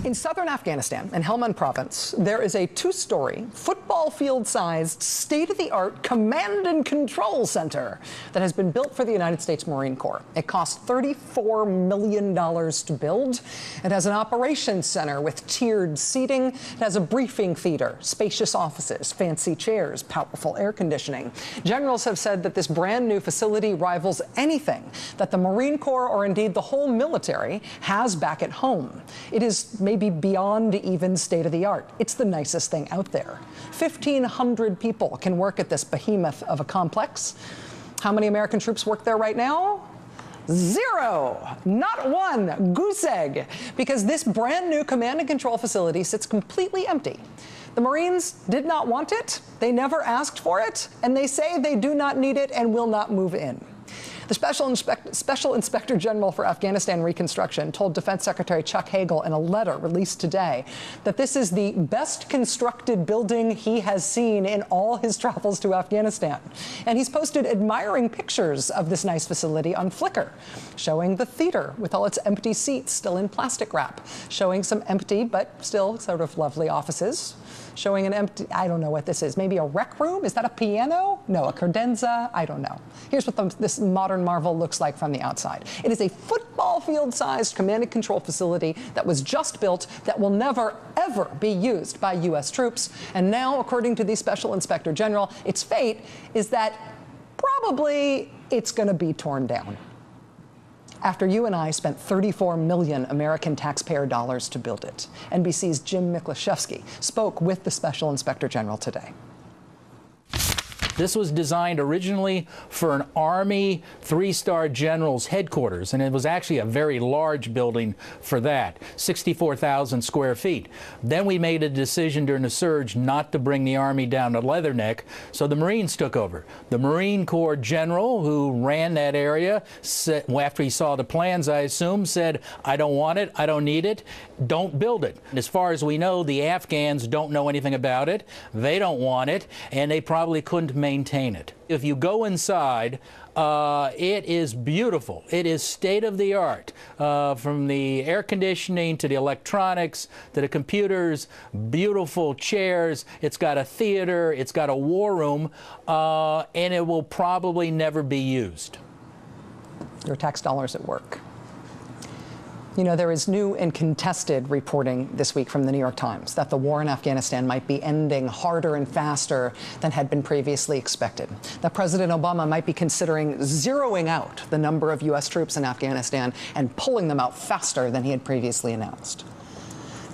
In southern Afghanistan, in Helmand province, there is a two-story, football field-sized, state-of-the-art command and control center that has been built for the United States Marine Corps. It cost $34 million to build. It has an operations center with tiered seating. It has a briefing theater, spacious offices, fancy chairs, powerful air conditioning. Generals have said that this brand new facility rivals anything that the Marine Corps or indeed the whole military has back at home. It is maybe beyond even state-of-the-art. It's the nicest thing out there. 1,500 people can work at this behemoth of a complex. How many American troops work there right now? Zero, not one goose egg, because this brand new command and control facility sits completely empty. The Marines did not want it, they never asked for it, and they say they do not need it and will not move in. The Special Inspector General for Afghanistan Reconstruction told Defense Secretary Chuck Hagel in a letter released today that this is the best constructed building he has seen in all his travels to Afghanistan. And he's posted admiring pictures of this nice facility on Flickr, showing the theater with all its empty seats still in plastic wrap, showing some empty but still sort of lovely offices, showing an empty, I don't know what this is, maybe a rec room? Is that a piano? No, a credenza? I don't know. Here's what this modern marvel looks like from the outside. It is a football field-sized command and control facility that was just built that will never, ever be used by U.S. troops. And now, according to the Special Inspector General, its fate is that probably it's going to be torn down. After you and I spent 34 million American taxpayer dollars to build it. NBC's Jim Miklaszewski spoke with the Special Inspector General today. This was designed originally for an Army three-star general's headquarters, and it was actually a very large building for that, 64,000 square feet. Then we made a decision during the surge not to bring the Army down to Leatherneck, so the Marines took over. The Marine Corps general who ran that area, said, after he saw the plans, I assume, said, I don't want it, I don't need it, don't build it. As far as we know, the Afghans don't know anything about it, they don't want it, and they probably couldn't maintain it. If you go inside, it is beautiful. It is state-of-the-art, from the air conditioning to the electronics to the computers, beautiful chairs. It's got a theater, it's got a war room, and it will probably never be used. Your tax dollars at work. You know, there is new and contested reporting this week from the New York Times that the war in Afghanistan might be ending harder and faster than had been previously expected. That President Obama might be considering zeroing out the number of U.S. troops in Afghanistan and pulling them out faster than he had previously announced.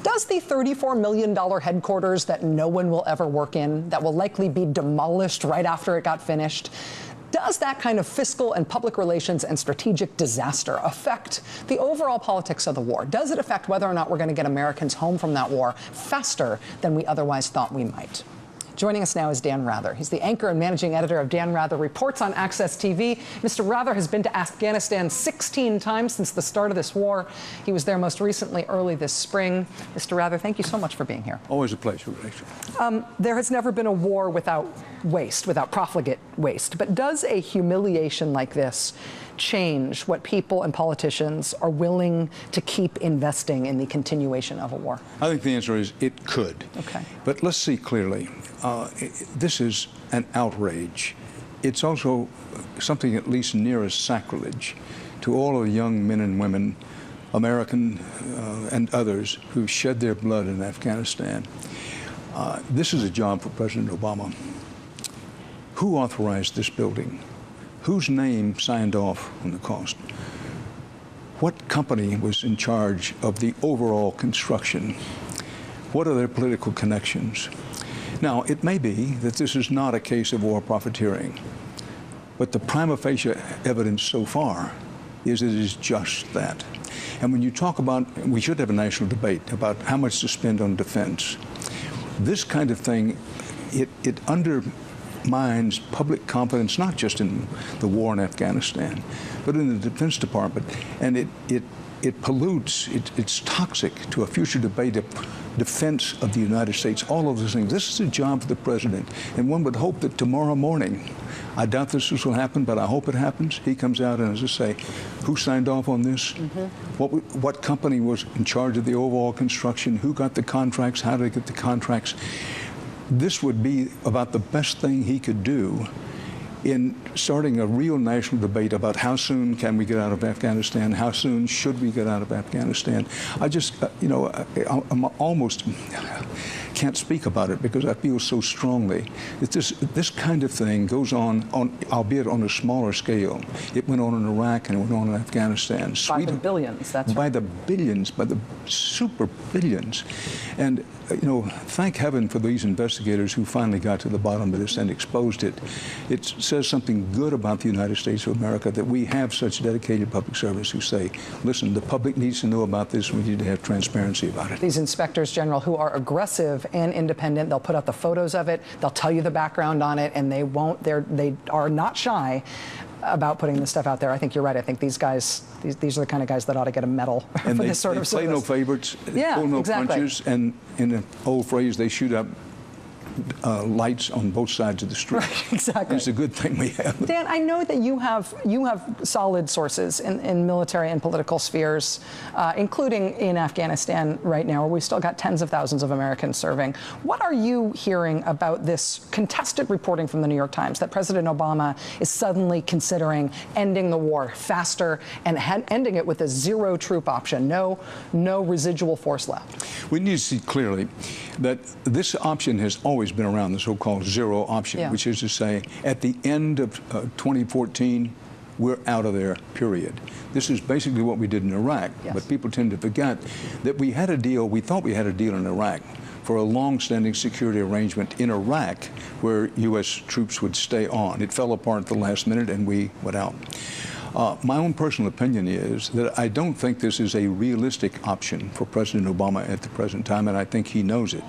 Does the $34 million headquarters that no one will ever work in, that will likely be demolished right after it got finished, does that kind of fiscal and public relations and strategic disaster affect the overall politics of the war? Does it affect whether or not we're going to get Americans home from that war faster than we otherwise thought we might? Joining us now is Dan Rather. He's the anchor and managing editor of Dan Rather Reports on Access TV. Mr. Rather has been to Afghanistan 16 times since the start of this war. He was there most recently early this spring. Mr. Rather, thank you so much for being here. Always a pleasure, Rachel. There has never been a war without waste, without profligate waste. But does a humiliation like this change what people and politicians are willing to keep investing in the continuation of a war? I think the answer is it could. Okay. But let's see clearly. This is an outrage. It's also something at least near as sacrilege to all of the young men and women, American and others, who shed their blood in Afghanistan. This is a job for President Obama. Who authorized this building? Whose name signed off on the cost? What company was in charge of the overall construction? What are their political connections? Now, it may be that this is not a case of war profiteering, but the prima facie evidence so far is it is just that. And when you talk about, we should have a national debate about how much to spend on defense. This kind of thing, it undermines public confidence, not just in the war in Afghanistan, but in the Defense Department. And it it pollutes, it's toxic to a future debate of defense of the United States, all of those things. This is a job for the president, and one would hope that tomorrow morning, I doubt this will happen, but I hope it happens, he comes out and, as I say, who signed off on this? What company was in charge of the overall construction? Who got the contracts? How did they get the contracts? This would be about the best thing he could do in starting a real national debate about how soon can we get out of Afghanistan, how soon should we get out of Afghanistan. I just, I'm almost can't speak about it because I feel so strongly that this kind of thing goes on, albeit on a smaller scale. It went on in Iraq and it went on in Afghanistan. By the billions, that's right. By the billions, by the super billions. And, thank heaven for these investigators who finally got to the bottom of this and exposed it. It says something good about the United States of America that we have such dedicated public servants who say, listen, the public needs to know about this. We need to have transparency about it. These inspectors general who are aggressive and independent, they'll put up the photos of it, they'll tell you the background on it, and they are not shy about putting this stuff out there. I think you're right. I think these guys, these are the kind of guys that ought to get a medal for this sort of service. And they play no favorites, pull no punches, and in an old phrase, they shoot up lights on both sides of the street. Right, exactly. It's a good thing we have. Dan, I know that you have solid sources in military and political spheres, including in Afghanistan right now, where we've still got tens of thousands of Americans serving. What are you hearing about this contested reporting from the New York Times that President Obama is suddenly considering ending the war faster and ending it with a zero troop option, no residual force left? We need to see clearly that this option has always been around, the so-called zero option, which is to say, at the end of 2014, we're out of there, period. This is basically what we did in Iraq, but people tend to forget that we had a deal, we thought we had a deal in Iraq for a long-standing security arrangement in Iraq where U.S. troops would stay on. It fell apart at the last minute and we went out. My own personal opinion is that I don't think this is a realistic option for President Obama at the present time, and I think he knows it.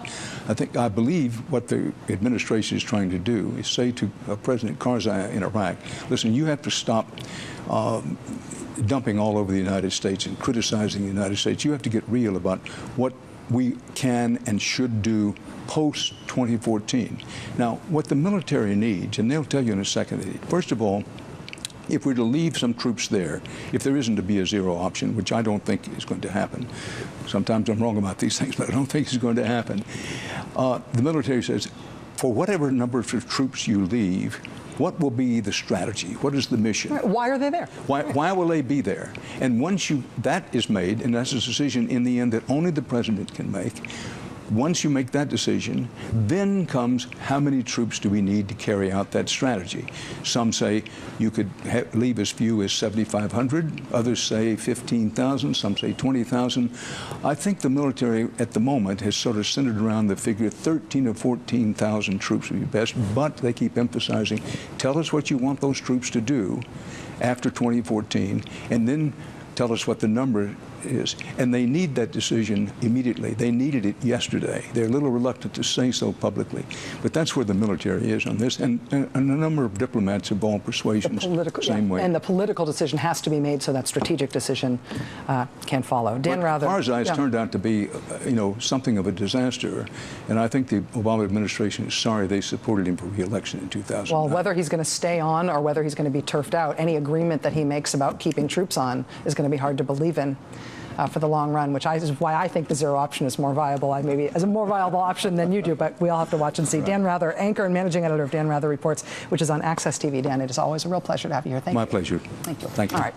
I believe what the administration is trying to do is say to President Karzai in Iraq, listen, you have to stop dumping all over the United States and criticizing the United States. You have to get real about what we can and should do post-2014. Now, what the military needs, and they'll tell you in a second, first of all, if we're to leave some troops there, if there isn't to be a zero option, which I don't think is going to happen, sometimes I'm wrong about these things, but I don't think it's going to happen, the military says, for whatever number of troops you leave, what will be the strategy? What is the mission? Why are they there? Why will they be there? And once that is made, and that's a decision in the end that only the president can make, once you make that decision, then comes how many troops do we need to carry out that strategy. Some say you could leave as few as 7,500, others say 15,000, some say 20,000. I think the military at the moment has sort of centered around the figure 13,000 or 14,000 troops would be best, but they keep emphasizing, tell us what you want those troops to do after 2014, and then tell us what the number is. And they need that decision immediately. They needed it yesterday. They're a little reluctant to say so publicly. But that's where the military is on this. And a number of diplomats of all persuasions, same way. And the political decision has to be made so that strategic decision can follow. Dan Rather. Karzai has turned out to be, something of a disaster. And I think the Obama administration is sorry they supported him for re-election in 2009. Well, whether he's going to stay on or whether he's going to be turfed out, any agreement that he makes about keeping troops on is going to be hard to believe in for the long run, which is why I think the zero option is more viable. Maybe as a more viable option than you do, but we all have to watch and see. Right. Dan Rather, anchor and managing editor of Dan Rather Reports, which is on Access TV. Dan, it is always a real pleasure to have you here. Thank you. My pleasure. Thank you. Thank you. All right.